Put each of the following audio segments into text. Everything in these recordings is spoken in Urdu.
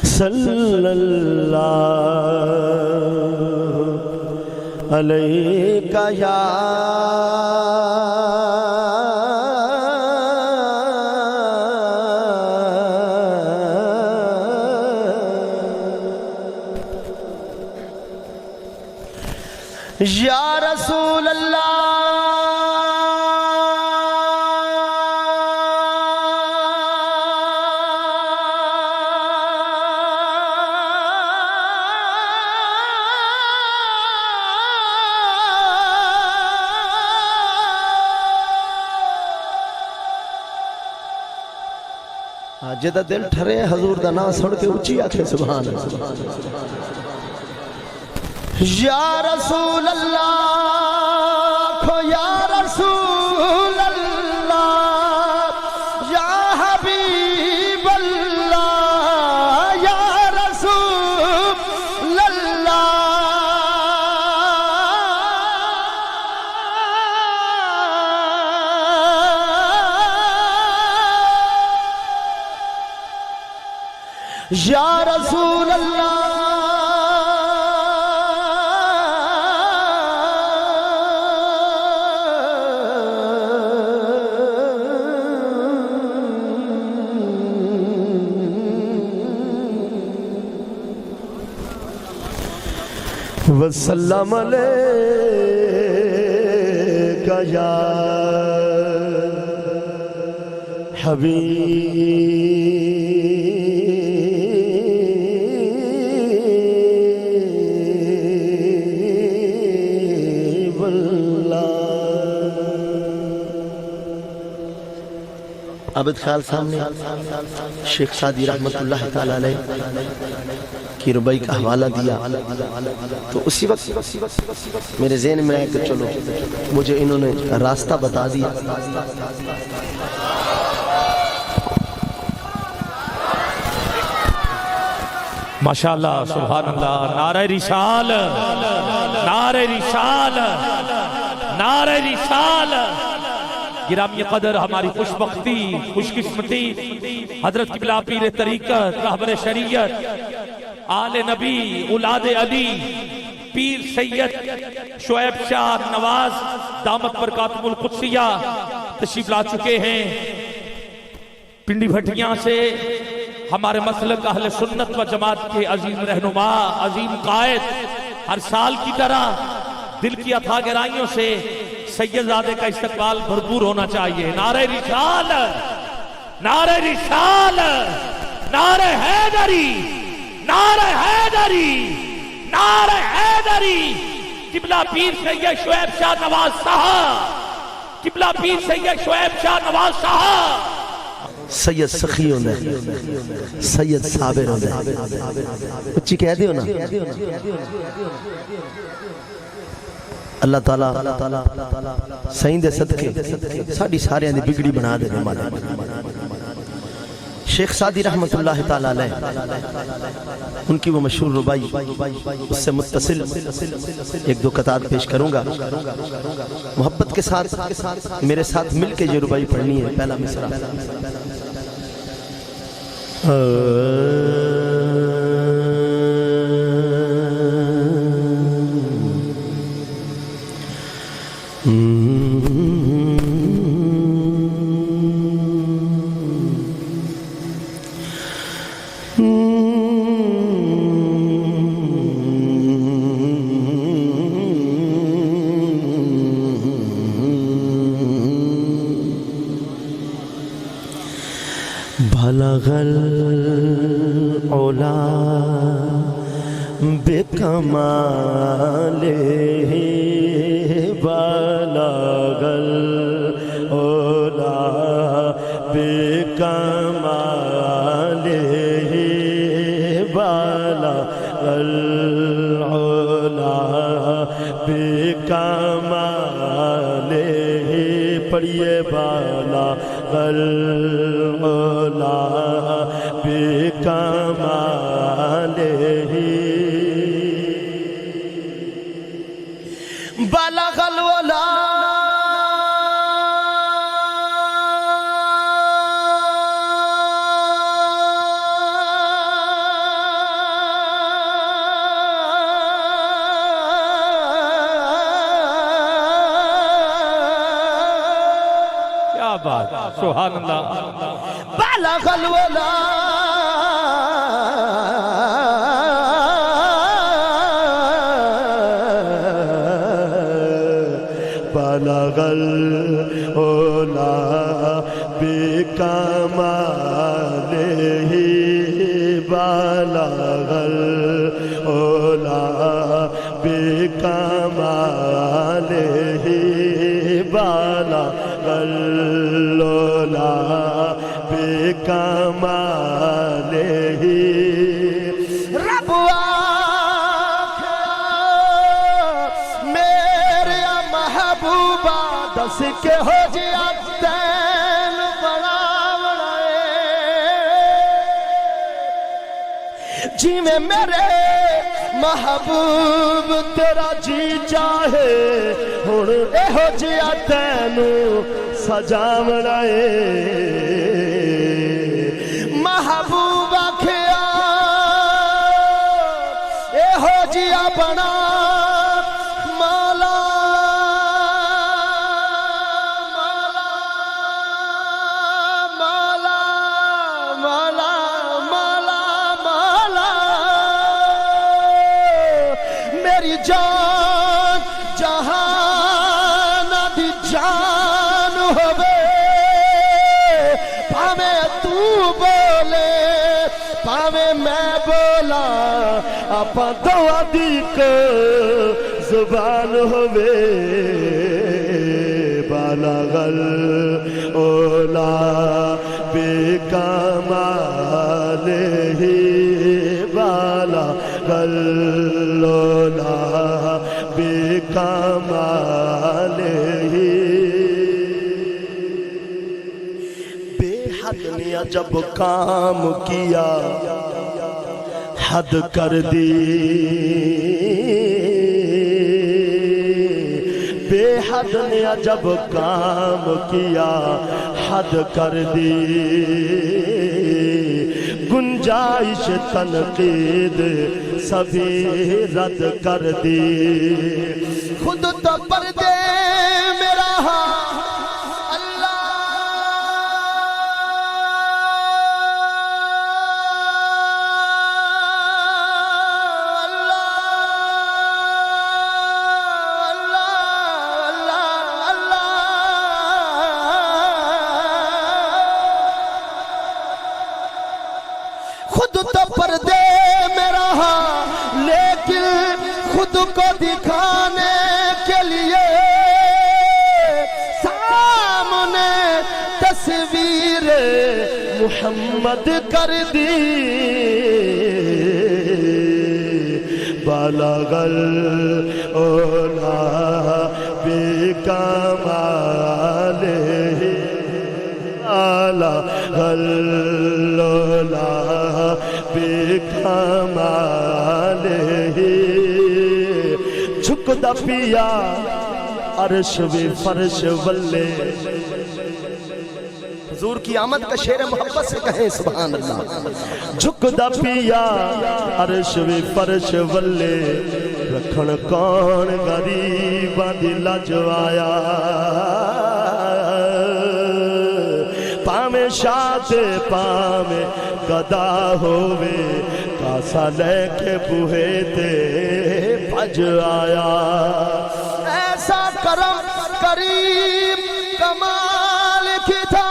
صلی اللہ علیہ یا یا رسول اللہ جدہ دل ٹھرے حضور دا نام سن کے اچھی آنکھیں سبحان اللہ یا رسول اللہ کھو یا رسول اللہ یا حبیب اللہ یا رسول اللہ یا رسول اللہ وسلم علیکہ یا حبیب اللہ۔ عابد خیال صاحب نے شیخ سعدی رحمت اللہ تعالیٰ علیہ کی ربائی کا حوالہ دیا تو اسی وقت میرے ذہن میں آئے کہ چلو مجھے انہوں نے راستہ بتا دیا۔ ماشاءاللہ سبحان اللہ، نعرہ رسال، نعرہ رسال، نعرہ رسال۔ گرامی قدر ہماری خوش بختی، خوش قسمتی، حضرت قبلہ پیر طریقت، رہبر شریعت، آل نبی، اولاد علی، پیر سید شعیب شاہ نواز دامت برکاتہ القدسیہ تشریف لا چکے ہیں۔ پنڈی بھٹیاں سے ہمارے مسلک اہل سنت و جماعت کے عظیم رہنما، عظیم قائد، ہر سال کی طرح دل کی اتھا گہرائیوں سے سید زادے کا استقبال بھرپور ہونا چاہیے۔ نعرہ رسال، نعرہ رسال، نعرہ حیدری، نعرہ حیدری، نعرہ حیدری۔ قبلہ پیر سید شعیب شاہ نواز صاحب، قبلہ پیر سید شعیب شاہ نواز صاحب۔ سید سخی ہونا ہے، سید صابر ہونا ہے، اچھی کہہ دیو نا۔ اللہ تعالیٰ سائیں دے صدقے ساڑھی سارے اندھی بگڑی بنا دے ہمارے۔ شیخ سعدی رحمت اللہ تعالیٰ علیہ ان کی وہ مشہور ربائی، اس سے متصل ایک دو قطعات پیش کروں گا۔ محبت کے ساتھ میرے ساتھ مل کے یہ ربائی پڑھنی ہے۔ پہلا مصرع بلغ العلا بکمالہ بلغ العلا بکمالہ بلغ العلا بکمالہ۔ پڑھیے بلغ العلا بکمالہ، بلغ العلا بات سبحان اللہ بلغ الولا بلغ الولا بکمالہ بلغ الولا بکمالہ بلغ الولا بکمالہ رب آکھا میرے محبوبہ دس کے ہو جیا تین بڑا بڑائے جی میں میرے محبوب تیرا جی چاہے ہن ایہو جیا تینوں سجا بنائے محبوب آکھیا ایہو جیا بنا مولا مولا مولا مولا مولا میری جان جہان دی جان ہوئے پاویں تو بولے پاویں میں بولا اپا دعا دی کو زبان ہوئے بلغ العلا بکمالہ بلغ العلا بکمالہ بے حد نے جب کام کیا حد کر دی بے حد نے جب کام کیا حد کر دی گنجائش تنقید سبھی رد کر دی خود تو پردے میرا خود تو پردے میں رہا لیکن خود کو دکھانے کے لیے سامنے تصویر محمد کر دی بلغ العلا بکمالہ بلغ العلا بکمالہ جھکدا پیا عرش و فرش ولے حضور کی آمد کا شعر محبت سے کہیں سبحان اللہ جھکدا پیا عرش و فرش ولے رکھن کون غریباں دی لجوایا پاویں شاد پاویں گدا ہووے کاسا لے کے بوہے تے بھج آیا ایسا کرم کریم کمال کی تھا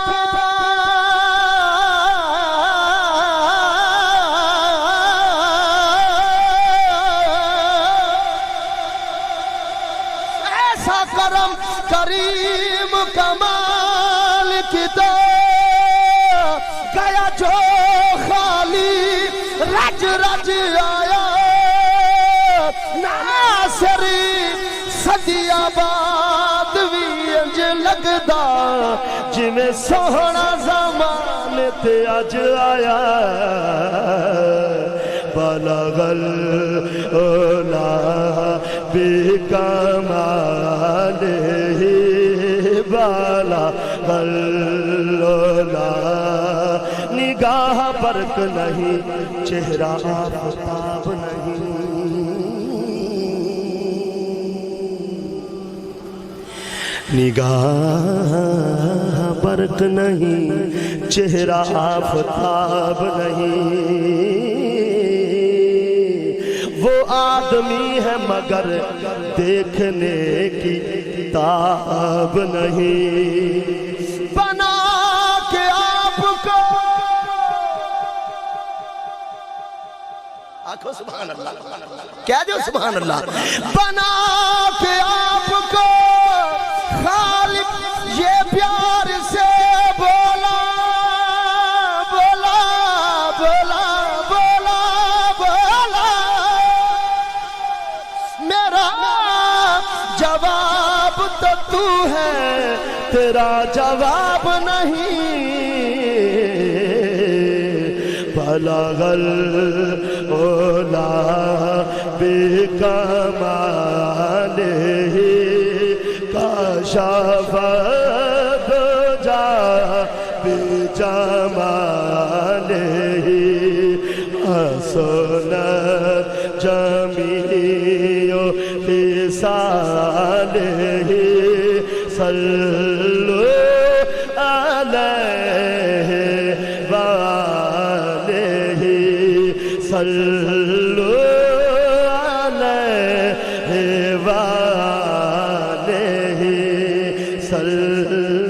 ایسا کرم کریم کمال کی تھا گیا جو خالی رج رج آیا ناصری صدی آباد بھی انج لگدا جنہیں سوہنا زمان تے اج آیا بلغ العلا بکمالہ بلغ العلا نگاہ برق نہیں چہرہ آفتاب نہیں نگاہ برق نہیں، چہرہ آفتاب نہیں، وہ آدمی ہے مگر دیکھنے کی تاب نہیں، بنا کے آپ کو آنکھو سبحان اللہ، کیا جو سبحان اللہ، بنا کے آپ کو خالق یہ پیار سے بولا بولا بولا بولا بولا، میرا جواب تو تو ہے، تیرا جواب نہیں، بلغ العلا بکمالہ کشف الدجی بجمالہ حسنت جمیع خصالہ صلو علیہ وآلہ صلو علیہ وآلہ صلو